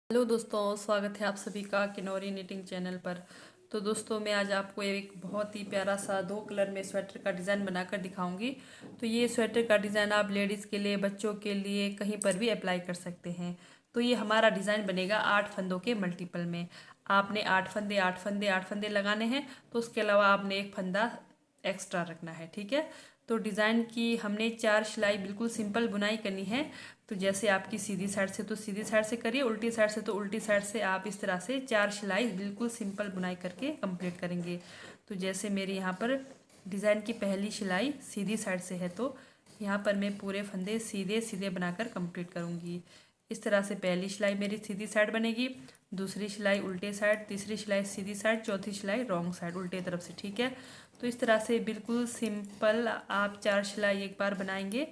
Hello दोस्तों, स्वागत है आप सभी का किनोरी निटिंग चैनल पर। तो दोस्तों, मैं आज आपको एक बहुत ही प्यारा सा 2 कलर में स्वेटर का डिज़ाइन बनाकर दिखाऊंगी। तो ये स्वेटर का डिज़ाइन आप लेडीज़ के लिए, बच्चों के लिए कहीं पर भी अप्लाई कर सकते हैं। तो ये हमारा डिज़ाइन बनेगा 8 फंदों के मल्टीपल में। आपने 8 फंदे लगाने हैं, तो उसके अलावा आपने एक फंदा एक्स्ट्रा रखना है, ठीक है। तो डिज़ाइन की हमने 4 सिलाई बिल्कुल सिंपल बुनाई करनी है। तो जैसे आपकी सीधी साइड से तो सीधी साइड से करिए, उल्टी साइड से तो उल्टी साइड से आप इस तरह से 4 सिलाई बिल्कुल सिंपल बुनाई करके कंप्लीट करेंगे। तो जैसे मेरी यहाँ पर डिज़ाइन की पहली सिलाई सीधी साइड से है, तो यहाँ पर मैं पूरे फंदे सीधे सीधे बनाकर कंप्लीट करूँगी। इस तरह से पहली सिलाई मेरी सीधी साइड बनेगी, दूसरी सिलाई उल्टे साइड, तीसरी सिलाई सीधी साइड, चौथी सिलाई रॉन्ग साइड उल्टे तरफ से, ठीक है। तो इस तरह से बिल्कुल सिंपल आप 4 सिलाई एक बार बनाएंगे।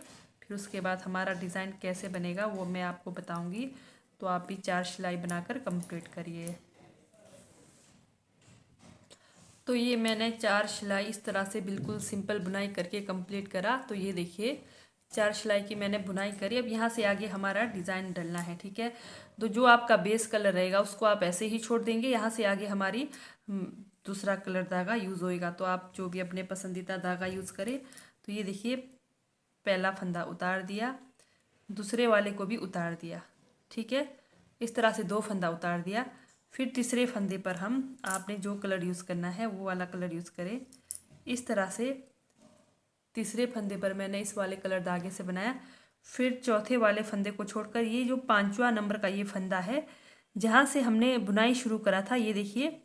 फिर उसके बाद हमारा डिज़ाइन कैसे बनेगा वो मैं आपको बताऊंगी। तो आप भी 4 सिलाई बनाकर कंप्लीट करिए। तो ये मैंने 4 सिलाई इस तरह से बिल्कुल सिंपल बुनाई करके कंप्लीट करा। तो ये देखिए 4 सिलाई की मैंने बुनाई करी। अब यहाँ से आगे हमारा डिज़ाइन डलना है, ठीक है। तो जो आपका बेस कलर रहेगा उसको आप ऐसे ही छोड़ देंगे। यहाँ से आगे हमारी दूसरा कलर धागा यूज़ होएगा। तो आप जो भी अपने पसंदीदा धागा यूज़ करें। तो ये देखिए पहला फंदा उतार दिया, दूसरे वाले को भी उतार दिया, ठीक है। इस तरह से 2 फंदा उतार दिया। फिर तीसरे फंदे पर हम आपने जो कलर यूज़ करना है वो वाला कलर यूज़ करें। इस तरह से तीसरे फंदे पर मैंने इस वाले कलर धागे से बनाया। फिर चौथे वाले फंदे को छोड़कर ये जो 5वां नंबर का ये फंदा है, जहाँ से हमने बुनाई शुरू करा था, ये देखिए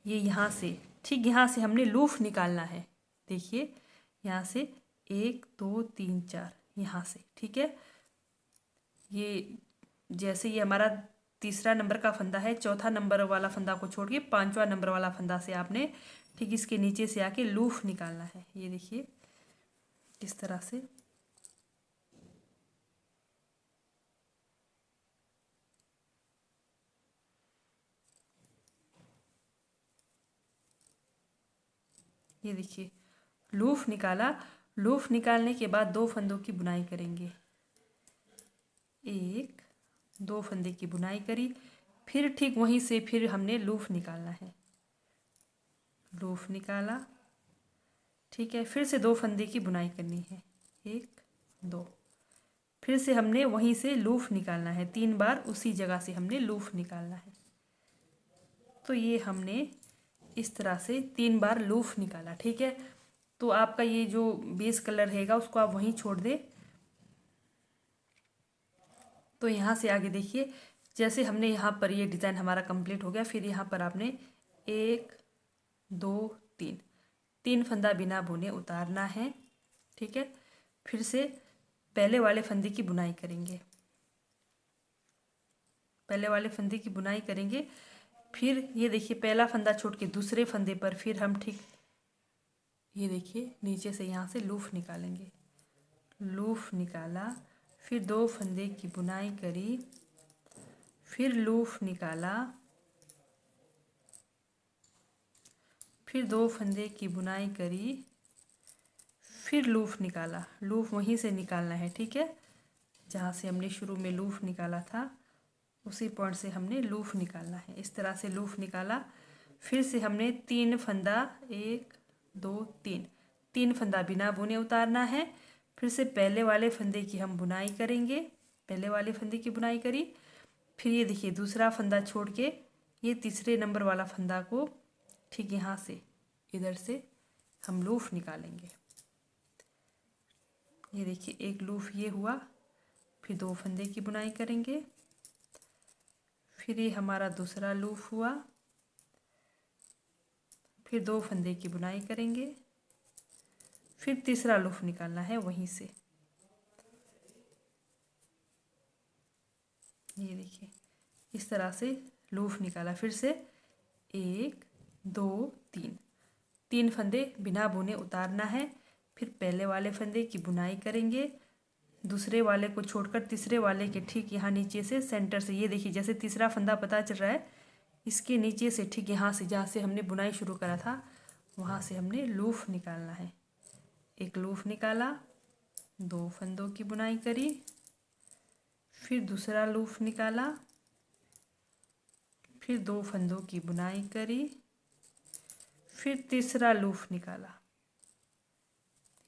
ये यहाँ से, ठीक यहाँ से हमने लूफ निकालना है। देखिए यहाँ से 1 2 3 4 यहाँ से, ठीक है। ये जैसे ये हमारा तीसरा नंबर का फंदा है, चौथा नंबर वाला फंदा को छोड़ के 5वां नंबर वाला फंदा से आपने ठीक इसके नीचे से आके लूफ निकालना है। ये देखिए इस तरह से। ये देखिए लूफ निकाला। लूफ निकालने के बाद 2 फंदों की बुनाई करेंगे। 1 2 फंदे की बुनाई करी। फिर ठीक वहीं से फिर हमने लूफ निकालना है। लूफ निकाला, ठीक है। फिर से 2 फंदे की बुनाई करनी है, 1 2। फिर से हमने वहीं से लूफ निकालना है, 3 बार उसी जगह से हमने लूफ निकालना है। तो ये हमने इस तरह से 3 बार लूफ निकाला, ठीक है। तो आपका ये जो बेस कलर रहेगा उसको आप वहीं छोड़ दे। तो यहाँ से आगे देखिए जैसे हमने यहाँ पर ये डिज़ाइन हमारा कंप्लीट हो गया। फिर यहाँ पर आपने 1 2 3 फंदा बिना बुने उतारना है, ठीक है। फिर से पहले वाले फंदे की बुनाई करेंगे, पहले वाले फंदे की बुनाई करेंगे। फिर ये देखिए पहला फंदा छोड़ के दूसरे फंदे पर फिर हम ठीक ये देखिए नीचे से यहाँ से लूफ निकालेंगे। लूफ निकाला, फिर 2 फंदे की बुनाई करी, फिर लूफ निकाला, फिर 2 फंदे की बुनाई करी, फिर लूफ निकाला। लूफ वहीं से निकालना है, ठीक है। जहाँ से हमने शुरू में लूफ निकाला था उसी पॉइंट से हमने लूफ निकालना है। इस तरह से लूफ निकाला। फिर से हमने 3 फंदा 1 2 3 फंदा बिना बुने उतारना है। फिर से पहले वाले फंदे की हम बुनाई करेंगे, पहले वाले फंदे की बुनाई करी। फिर ये देखिए दूसरा फंदा छोड़ के ये तीसरे नंबर वाला फंदा को ठीक यहाँ से इधर से हम लूफ निकालेंगे। ये देखिए एक लूफ ये हुआ। फिर 2 फंदे की बुनाई करेंगे। फिर ये हमारा दूसरा लूफ हुआ। फिर 2 फंदे की बुनाई करेंगे। फिर तीसरा लूफ निकालना है वहीं से। ये देखिए इस तरह से लूफ निकाला। फिर से 1 2 3 फंदे बिना बुने उतारना है। फिर पहले वाले फंदे की बुनाई करेंगे, दूसरे वाले को छोड़कर तीसरे वाले के ठीक यहाँ नीचे से सेंटर से, ये देखिए जैसे तीसरा फंदा पता चल रहा है, इसके नीचे से ठीक यहाँ से जहाँ से हमने बुनाई शुरू करा था वहाँ से हमने लूफ निकालना है। एक लूफ निकाला, 2 फंदों की बुनाई करी, फिर दूसरा लूफ निकाला, फिर 2 फंदों की बुनाई करी, फिर तीसरा लूप निकाला।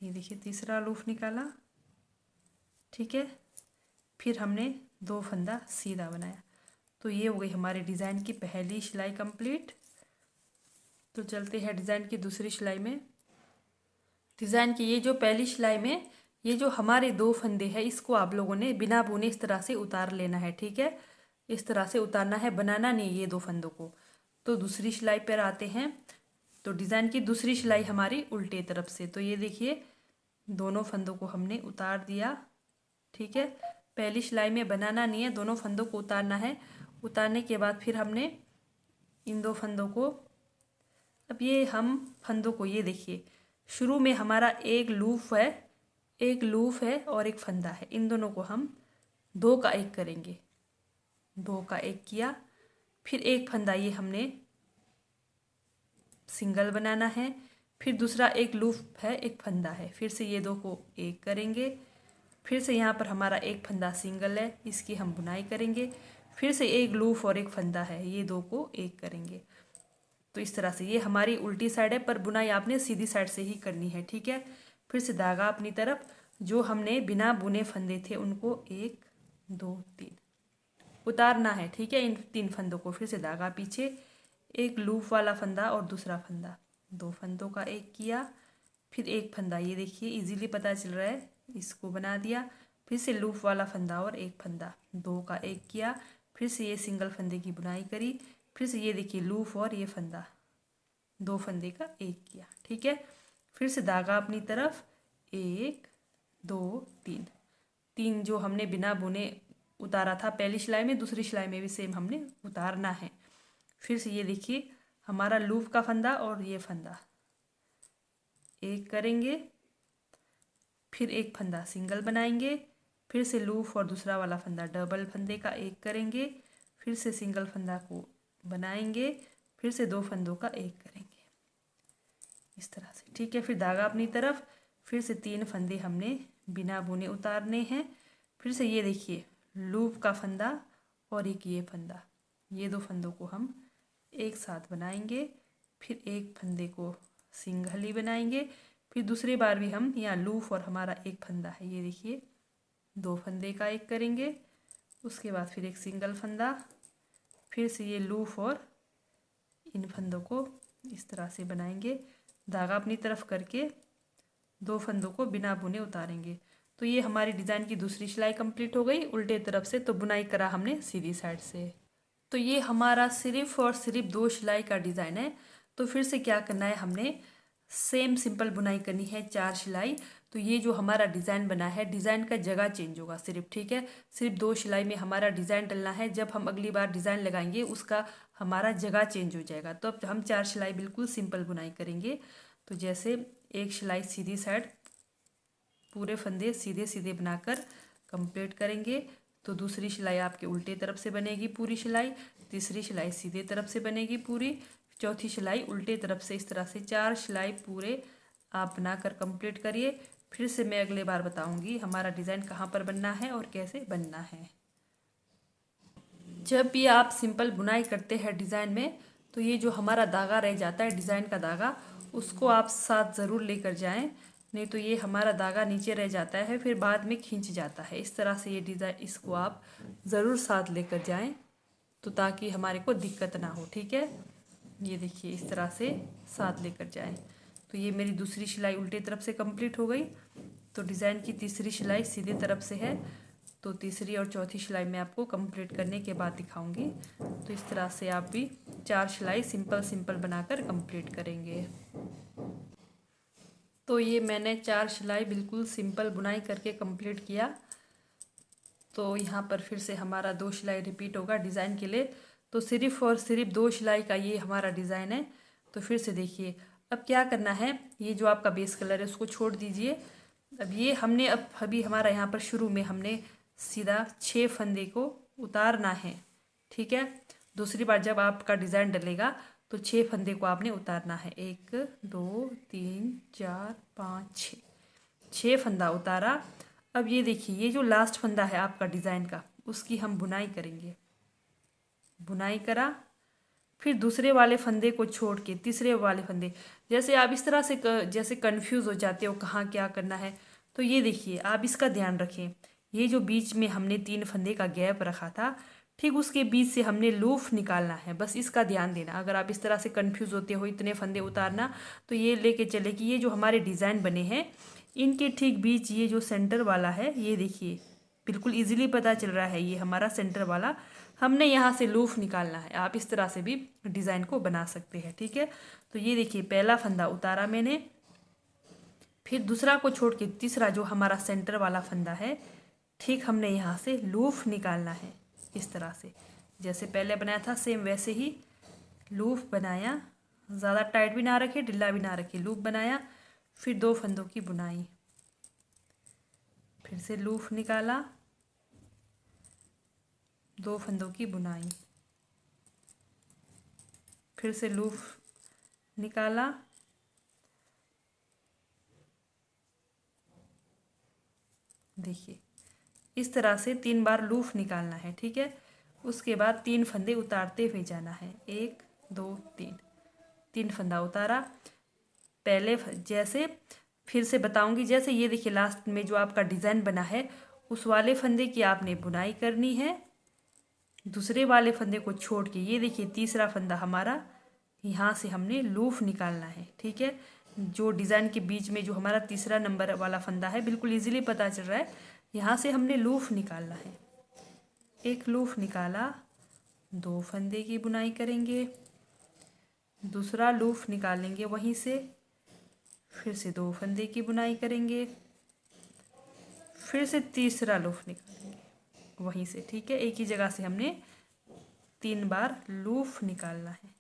ये देखिए तीसरा लूप निकाला, ठीक है। फिर हमने 2 फंदा सीधा बनाया। तो ये हो गई हमारे डिज़ाइन की पहली सिलाई कंप्लीट। तो चलते हैं डिज़ाइन की दूसरी सिलाई में। डिज़ाइन की ये जो पहली सिलाई में ये जो हमारे 2 फंदे हैं, इसको आप लोगों ने बिना बुने इस तरह से उतार लेना है, ठीक है। इस तरह से उतारना है, बनाना नहीं ये 2 फंदों को। तो दूसरी सिलाई पर आते हैं। तो डिज़ाइन की दूसरी सिलाई हमारी उल्टे तरफ से। तो ये देखिए दोनों फंदों को हमने उतार दिया, ठीक है। पहली सिलाई में बनाना नहीं है, दोनों फंदों को उतारना है। उतारने के बाद फिर हमने इन 2 फंदों को, अब ये हम फंदों को, ये देखिए शुरू में हमारा एक लूप है और एक फंदा है। इन दोनों को हम 2 का 1 करेंगे। 2 का 1 किया, फिर एक फंदा ये हमने सिंगल बनाना है। फिर दूसरा एक लूप है, एक फंदा है, फिर से ये 2 को 1 करेंगे। फिर से यहाँ पर हमारा एक फंदा सिंगल है, इसकी हम बुनाई करेंगे। फिर से एक लूप और एक फंदा है, ये 2 को 1 करेंगे। तो इस तरह से ये हमारी उल्टी साइड है, पर बुनाई आपने सीधी साइड से ही करनी है, ठीक है। फिर से धागा अपनी तरफ, जो हमने बिना बुने फंदे थे उनको 1 2 3 उतारना है, ठीक है। इन 3 फंदों को फिर से धागा पीछे, एक लूप वाला फंदा और दूसरा फंदा, 2 फंदों का 1 किया, फिर एक फंदा, ये देखिए इजीली पता चल रहा है, इसको बना दिया। फिर से लूप वाला फंदा और एक फंदा, 2 का 1 किया, फिर से ये सिंगल फंदे की बुनाई करी। फिर से ये देखिए लूप और ये फंदा, 2 फंदे का 1 किया, ठीक है। फिर से धागा अपनी तरफ, 1 2 3 3 जो हमने बिना बुने उतारा था पहली सिलाई में, दूसरी सिलाई में भी सेम हमने उतारना है। फिर से ये देखिए हमारा लूप का फंदा और ये फंदा 1 करेंगे, फिर एक फंदा सिंगल बनाएंगे, फिर से लूप और दूसरा वाला फंदा डबल फंदे का 1 करेंगे, फिर से सिंगल फंदा को बनाएंगे, फिर से 2 फंदों का 1 करेंगे, इस तरह से, ठीक है। फिर धागा अपनी तरफ, फिर से 3 फंदे हमने बिना बुने उतारने हैं। फिर से ये देखिए लूप का फंदा और एक ये फंदा, ये 2 फंदों को हम एक साथ बनाएंगे। फिर एक फंदे को सिंगल ही बनाएंगे, फिर दूसरी बार भी हम यहाँ लूप और हमारा एक फंदा है, ये देखिए 2 फंदे का 1 करेंगे। उसके बाद फिर एक सिंगल फंदा, फिर से ये लूप और इन फंदों को इस तरह से बनाएंगे, धागा अपनी तरफ करके 2 फंदों को बिना बुने उतारेंगे। तो ये हमारी डिज़ाइन की दूसरी सिलाई कंप्लीट हो गई उल्टे तरफ से। तो बुनाई करा हमने सीधी साइड से। तो ये हमारा सिर्फ और सिर्फ 2 सिलाई का डिज़ाइन है। तो फिर से क्या करना है, हमने सेम सिंपल बुनाई करनी है 4 सिलाई। तो ये जो हमारा डिज़ाइन बना है, डिज़ाइन का जगह चेंज होगा सिर्फ, ठीक है। सिर्फ 2 सिलाई में हमारा डिज़ाइन डलना है। जब हम अगली बार डिज़ाइन लगाएंगे उसका हमारा जगह चेंज हो जाएगा। तो अब हम 4 सिलाई बिल्कुल सिंपल बुनाई करेंगे। तो जैसे एक सिलाई सीधी साइड, पूरे फंदे सीधे सीधे बनाकर कंप्लीट करेंगे। तो दूसरी सिलाई आपके उल्टे तरफ से बनेगी पूरी सिलाई, तीसरी सिलाई सीधे तरफ से बनेगी पूरी, चौथी सिलाई उल्टे तरफ से। इस तरह से 4 सिलाई पूरे आप बनाकर कंप्लीट करिए। फिर से मैं अगले बार बताऊंगी हमारा डिज़ाइन कहाँ पर बनना है और कैसे बनना है। जब भी आप सिंपल बुनाई करते हैं डिज़ाइन में, तो ये जो हमारा धागा रह जाता है डिज़ाइन का धागा, उसको आप साथ ज़रूर लेकर जाएं, नहीं तो ये हमारा धागा नीचे रह जाता है, फिर बाद में खींच जाता है। इस तरह से ये डिज़ाइन, इसको आप ज़रूर साथ लेकर जाएं, तो ताकि हमारे को दिक्कत ना हो, ठीक है। ये देखिए इस तरह से साथ लेकर जाएं। तो ये मेरी दूसरी सिलाई उल्टे तरफ से कंप्लीट हो गई। तो डिज़ाइन की तीसरी सिलाई सीधे तरफ से है। तो तीसरी और चौथी सिलाई मैं आपको कंप्लीट करने के बाद दिखाऊंगी। तो इस तरह से आप भी 4 सिलाई सिंपल सिंपल बनाकर कंप्लीट करेंगे। तो ये मैंने 4 सिलाई बिल्कुल सिंपल बुनाई करके कंप्लीट किया। तो यहाँ पर फिर से हमारा 2 सिलाई रिपीट होगा डिज़ाइन के लिए। तो सिर्फ और सिर्फ 2 सिलाई का ये हमारा डिज़ाइन है। तो फिर से देखिए अब क्या करना है, ये जो आपका बेस कलर है उसको छोड़ दीजिए। अब ये हमने अभी हमारा यहाँ पर शुरू में हमने सीधा 6 फंदे को उतारना है, ठीक है। दूसरी बार जब आपका डिज़ाइन डलेगा तो 6 फंदे को आपने उतारना है। 1 2 3 4 5 6 फंदा उतारा। अब ये देखिए ये जो लास्ट फंदा है आपका डिज़ाइन का, उसकी हम बुनाई करेंगे। बुनाई करा, फिर दूसरे वाले फंदे को छोड़ के तीसरे वाले फंदे, जैसे आप इस तरह से जैसे कंफ्यूज हो जाते हो कहाँ क्या करना है, तो ये देखिए आप इसका ध्यान रखें। ये जो बीच में हमने 3 फंदे का गैप रखा था, ठीक उसके बीच से हमने लूफ निकालना है, बस इसका ध्यान देना। अगर आप इस तरह से कंफ्यूज होते हो इतने फंदे उतारना, तो ये लेके चले कि ये जो हमारे डिज़ाइन बने हैं इनके ठीक बीच ये जो सेंटर वाला है, ये देखिए बिल्कुल इजीली पता चल रहा है ये हमारा सेंटर वाला, हमने यहाँ से लूफ निकालना है। आप इस तरह से भी डिज़ाइन को बना सकते हैं, ठीक है। तो ये देखिए पहला फंदा उतारा मैंने, फिर दूसरा को छोड़ के तीसरा जो हमारा सेंटर वाला फंदा है, ठीक हमने यहाँ से लूफ निकालना है। इस तरह से जैसे पहले बनाया था सेम वैसे ही लूफ बनाया, ज़्यादा टाइट भी ना रखे ढीला भी ना रखे, लूप बनाया, फिर 2 फंदों की बुनाई, फिर से लूफ निकाला, 2 फंदों की बुनाई, फिर से लूफ निकाला, देखिए इस तरह से 3 बार लूफ निकालना है, ठीक है। उसके बाद 3 फंदे उतारते हुए जाना है, 1 2 3, 3 फंदा उतारा। पहले जैसे फिर से बताऊंगी, जैसे ये देखिए लास्ट में जो आपका डिज़ाइन बना है उस वाले फंदे की आपने बुनाई करनी है, दूसरे वाले फंदे को छोड़ के ये देखिए तीसरा फंदा हमारा, यहाँ से हमने लूफ निकालना है, ठीक है। जो डिज़ाइन के बीच में जो हमारा तीसरा नंबर वाला फंदा है, बिल्कुल इजीली पता चल रहा है, यहाँ से हमने लूफ निकालना है। एक लूफ निकाला, 2 फंदे की बुनाई करेंगे, दूसरा लूफ निकालेंगे वहीं से, फिर से 2 फंदे की बुनाई करेंगे, फिर से तीसरा लूफ निकालेंगे वहीं से, ठीक है। एक ही जगह से हमने 3 बार लूफ निकालना है,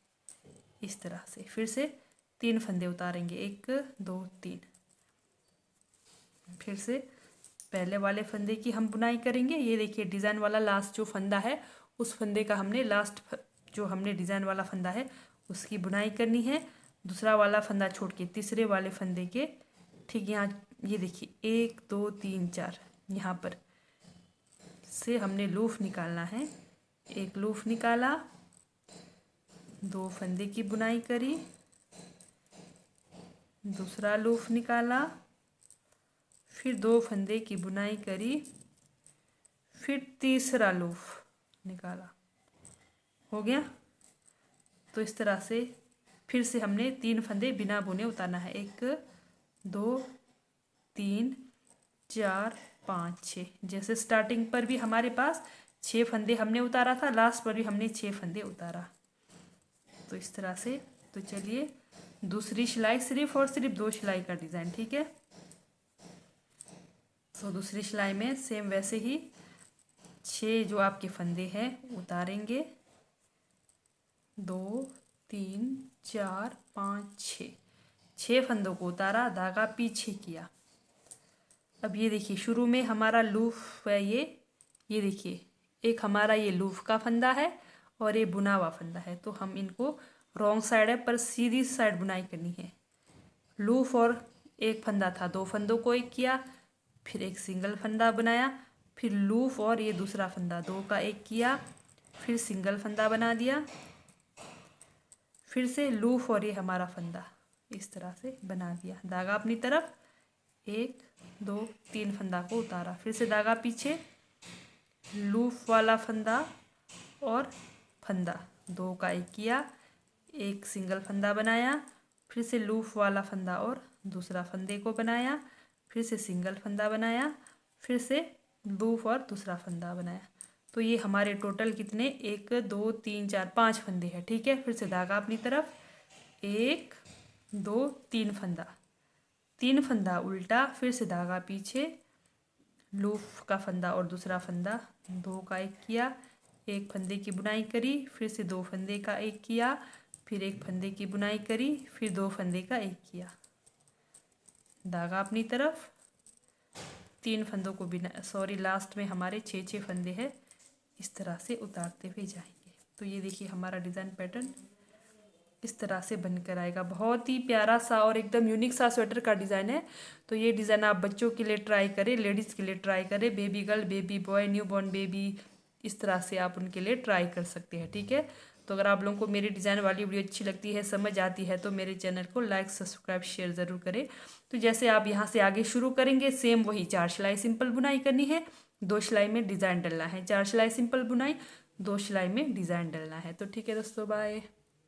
इस तरह से। फिर से 3 फंदे उतारेंगे, 1 2 3, फिर से पहले वाले फंदे की हम बुनाई करेंगे। ये देखिए डिज़ाइन वाला लास्ट जो फंदा है उस फंदे का हमने लास्ट जो हमने डिज़ाइन वाला फंदा है उसकी बुनाई करनी है। दूसरा वाला फंदा छोड़ के तीसरे वाले फंदे के ठीक यहाँ ये देखिए 1 2 3 4 यहाँ पर से हमने लूफ निकालना है। एक लूफ निकाला, 2 फंदे की बुनाई करी, दूसरा लूफ निकाला, फिर 2 फंदे की बुनाई करी, फिर तीसरा लूफ निकाला, हो गया। तो इस तरह से फिर से हमने 3 फंदे बिना बुने उतारना है, 1 2 3 4 5 6। जैसे स्टार्टिंग पर भी हमारे पास 6 फंदे हमने उतारा था, लास्ट पर भी हमने 6 फंदे उतारा। तो इस तरह से, तो चलिए दूसरी सिलाई सिर्फ और सिर्फ 2 सिलाई का डिज़ाइन, ठीक है। तो दूसरी सिलाई में सेम वैसे ही 6 जो आपके फंदे हैं उतारेंगे, 2 3 4 5 6 फंदों को उतारा, धागा पीछे किया। अब ये देखिए शुरू में हमारा लूफ है, ये देखिए एक हमारा ये लूफ का फंदा है और ये बुना हुआ फंदा है, तो हम इनको रॉन्ग साइड है पर सीधी साइड बुनाई करनी है। लूफ और एक फंदा था, 2 फंदों को एक किया, फिर एक सिंगल फंदा बनाया, फिर लूफ और ये दूसरा फंदा 2 का एक किया, फिर सिंगल फंदा बना दिया, फिर से लूफ और ये हमारा फंदा इस तरह से बना दिया। धागा अपनी तरफ, 1 2 3 फंदा को उतारा, फिर से धागा पीछे, लूफ वाला फंदा और फंदा 2 का एक किया, एक सिंगल फंदा बनाया, फिर से लूफ वाला फंदा और दूसरा फंदे को बनाया, फिर से सिंगल फंदा बनाया, फिर से लूफ और दूसरा फंदा बनाया। तो ये हमारे टोटल कितने 1 2 3 4 5 फंदे हैं, ठीक है। फिर से धागा अपनी तरफ, 1 2 3 फंदा, 3 फंदा उल्टा, फिर से धागा पीछे, लूफ का फंदा और दूसरा फंदा 2 का एक किया, एक फंदे की बुनाई करी, फिर से 2 फंदे का एक किया, फिर एक फंदे की बुनाई करी, फिर 2 फंदे का एक किया, धागा अपनी तरफ, 3 फंदों को बिना लास्ट में हमारे 6 फंदे हैं, इस तरह से उतारते हुए जाएंगे। तो ये देखिए हमारा डिज़ाइन पैटर्न इस तरह से बनकर आएगा। बहुत ही प्यारा सा और एकदम यूनिक सा स्वेटर का डिज़ाइन है। तो ये डिज़ाइन आप बच्चों के लिए ट्राई करें, लेडीज़ के लिए ट्राई करें, baby girl, baby boy, new born baby, इस तरह से आप उनके लिए ट्राई कर सकते हैं, ठीक है। तो अगर आप लोगों को मेरी डिज़ाइन वाली वीडियो अच्छी लगती है, समझ आती है, तो मेरे चैनल को लाइक सब्सक्राइब शेयर ज़रूर करें। तो जैसे आप यहाँ से आगे शुरू करेंगे, सेम वही 4 सिलाई सिंपल बुनाई करनी है, 2 सिलाई में डिज़ाइन डलना है। 4 सिलाई सिंपल बुनाई, 2 सिलाई में डिज़ाइन डलना है। तो ठीक है दोस्तों, बाय।